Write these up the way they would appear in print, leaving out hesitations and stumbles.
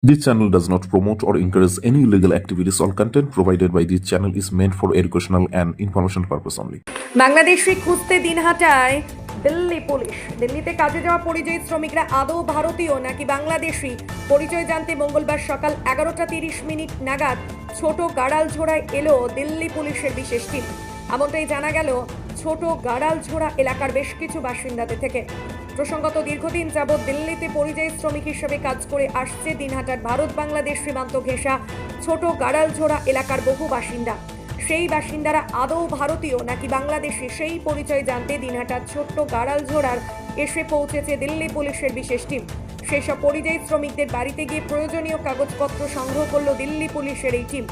This channel does not promote or encourage any illegal activities. All content provided by this channel is meant for educational and information purpose only. Bangladeshi খুঁজতে দিনহাটায় Delhi police. দিল্লিতে কাজে যাওয়া পরিযায়ী শ্রমিকরা আদৌ ভারতীয় নাকি বাংলাদেশি পরিচয় জানতে মঙ্গলবার সকাল 11:30 নাগাদ ছোট গাড়ালঝোড়ায় এলো দিল্লি পুলিশের বিশেষ টিম। এমনটাই জানা গেল ছোট গাড়ালঝোড়া এলাকার বেশ কিছু বাসিন্দাদের থেকে। প্রসঙ্গত দীর্ঘদিন যাবৎ দিল্লিতে পরিযায়ী শ্রমিক হিসেবে কাজ করে আসছে দিনহাটার ভারত বাংলাদেশ সীমান্ত ঘেঁষা ছোট গাড়ালঝোড়া এলাকার বহু বাসিন্দা। সেই বাসিন্দারা আদৌ ভারতীয় নাকি বাংলাদেশি সেই পরিচয় জানতে দিনহাটার ছোট্ট গাড়ালঝোড়ার এসে পৌঁছেছে দিল্লি পুলিশের বিশেষ টিম। সেই সব পরিযায়ী শ্রমিকদের বাড়িতে গিয়ে প্রয়োজনীয় কাগজপত্র সংগ্রহ করল দিল্লি পুলিশের এই টিম।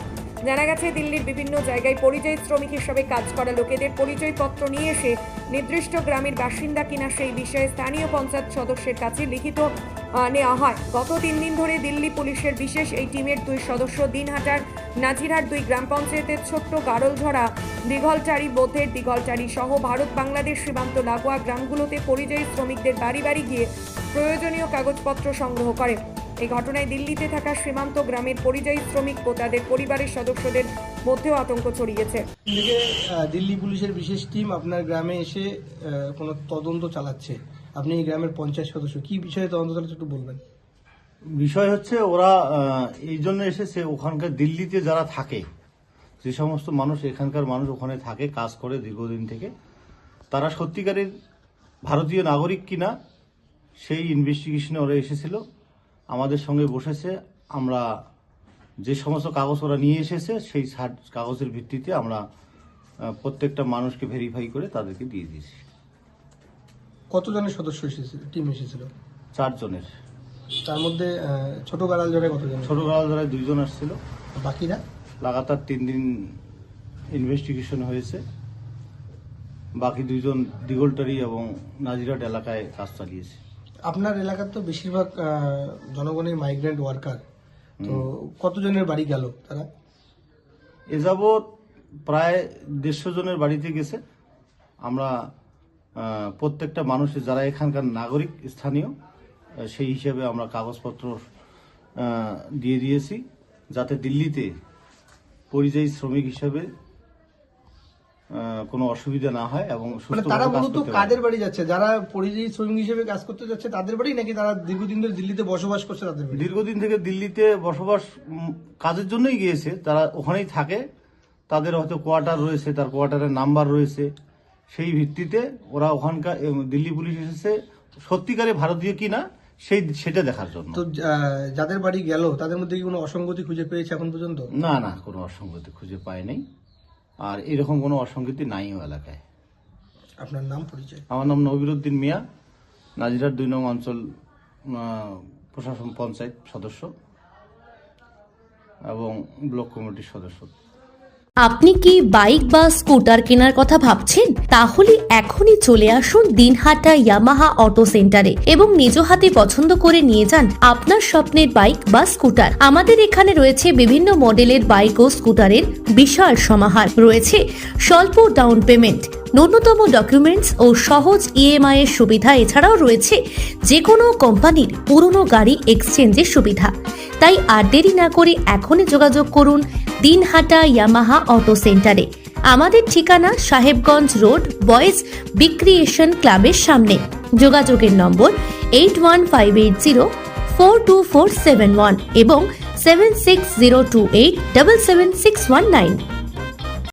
জানা গেছে দিল্লির বিভিন্ন জায়গায় পরিযায়ী শ্রমিক হিসেবে কাজ করা লোকেদের পরিচয়পত্র নিয়ে এসে নির্দিষ্ট গ্রামের বাসিন্দা কিনা সেই বিষয়ে স্থানীয় পঞ্চায়েত সদস্যের কাছে লিখিত নেওয়া হয়। গত 3 দিন ধরে দিল্লি পুলিশের বিশেষ এই টিমের 2 সদস্য দিনহাটার নাজিরহাট 2 গ্রাম পঞ্চায়েতের ছোট্ট গাড়লঝড়া, দিঘলটারি, বোথের দিঘলটারি সহ ভারত বাংলাদেশ সীমান্ত লাগোয়া গ্রামগুলোতে পরিযায়ী শ্রমিকদের বাড়ি বাড়ি গিয়ে প্রয়োজনীয় কাগজপত্র সংগ্রহ করে। এই ঘটনায় দিল্লিতে থাকা সীমান্ত গ্রামের পরিযায়ী শ্রমিক ও তাদের পরিবারের সদস্যদের মধ্যেও আতঙ্ক ছড়িয়েছে। দিল্লি পুলিশের বিশেষ টিম আপনার গ্রামে এসে কোনো তদন্ত চালাচ্ছে। আপনি এই গ্রামের পঞ্চায়েত সদস্য, কি বিষয়ে তদন্ত চালাচ্ছে একটু বলবেন? বিষয় হচ্ছে ওরা এই জন্য এসেছে, ওখানকার দিল্লিতে যারা থাকে, যে সমস্ত মানুষ এখানকার মানুষ ওখানে থাকে কাজ করে দীর্ঘদিন থেকে, তারা সত্যিকারের ভারতীয় নাগরিক কিনা সেই ইনভেস্টিগেশনে ওরা এসেছিল। আমাদের সঙ্গে বসেছে, আমরা যে সমস্ত কাগজ ওরা নিয়ে এসেছে সেই কাগজের ভিত্তিতে আমরা প্রত্যেকটা মানুষকে ভেরিফাই করে তাদেরকে দিয়ে দিয়েছি। কতজনের সদস্য এসেছিল, টিম এসেছিল? 4 জনের। তার মধ্যে ছোট গাড়ালঝড়ায় কতজন? ছোট গাড়ালঝড়ায় 2 জন আসছিল। বাকিরা লাগাতার 3 দিন ইনভেস্টিগেশন হয়েছে। বাকি 2 জন দিঘলটারি এবং নাজিরহাট এলাকায় কাজ চালিয়েছে। আপনার এলাকার তো বেশিরভাগ জনগণের মাইগ্রেন্ট ওয়ার্কার, তো কতজনের বাড়ি গেল তারা? এ যাবৎ প্রায় 150 জনের বাড়িতে গেছে। আমরা প্রত্যেকটা মানুষের যারা এখানকার নাগরিক স্থানীয় সেই হিসেবে আমরা কাগজপত্র দিয়ে দিয়েছি, যাতে দিল্লিতে পরিযায়ী শ্রমিক হিসেবে কোনো অসুবিধা না হয় এবং তারা মূলত কাদের বাড়ি যাচ্ছে? যারা পরিযায়ী শ্রমিক হিসেবে কাজ করতে যাচ্ছে তাদের বাড়ি, নাকি তারা দীর্ঘদিন ধরে দিল্লিতে বসবাস করছে তাদের বাড়ি? দীর্ঘদিন থেকে দিল্লিতে বসবাস কাজের জন্যই গিয়েছে, তারা ওখানেই থাকে, তাদের হয়তো কোয়ার্টার রয়েছে, তার কোয়ার্টারের নাম্বার রয়েছে, সেই ভিত্তিতে ওরা ওখানকার দিল্লি পুলিশ এসেছে সত্যিকারে ভারতীয় কিনা সেটা দেখার জন্য। তো যাদের বাড়ি গেল তাদের মধ্যে কি কোনো অসঙ্গতি খুঁজে পেয়েছে এখন পর্যন্ত? না, কোনো অসঙ্গতি খুঁজে পায় নাই, আর এরকম কোনো অসঙ্গতি নাইও এলাকায়। আপনার নাম, পরিচয়? আমার নাম নবিরুদ্দিন মিয়া, নাজিরহাট 2 নং অঞ্চল প্রশাসন পঞ্চায়েত সদস্য এবং ব্লক কমিটির সদস্য। আপনি কি বাইক বা স্কুটার কেনার কথা ভাবছেন? তাহলে এখনই চলে আসুন দিনহাটা ইয়ামাহা অটো সেন্টারে এবং নিজ হাতে পছন্দ করে নিয়ে যান আপনার স্বপ্নের বাইক বা স্কুটার। আমাদের এখানে রয়েছে বিভিন্ন মডেলের বাইক ও স্কুটারের বিশাল সমাহার। রয়েছে স্বল্প ডাউন পেমেন্ট, ন্যূনতম ডকুমেন্টস ও সহজ ইএমআই এর সুবিধা। এছাড়াও রয়েছে যে কোনো কোম্পানির পুরনো গাড়ি এক্সচেঞ্জের সুবিধা। তাই আর দেরি না করে এখনই যোগাযোগ করুন দিনহাটা ইয়ামাহা অটো সেন্টারে। আমাদের ঠিকানা সাহেবগঞ্জ রোড, বয়েজ বিক্রিয়েশন ক্লাবের সামনে। যোগাযোগের নম্বর 8158042471 এবং 7602877619।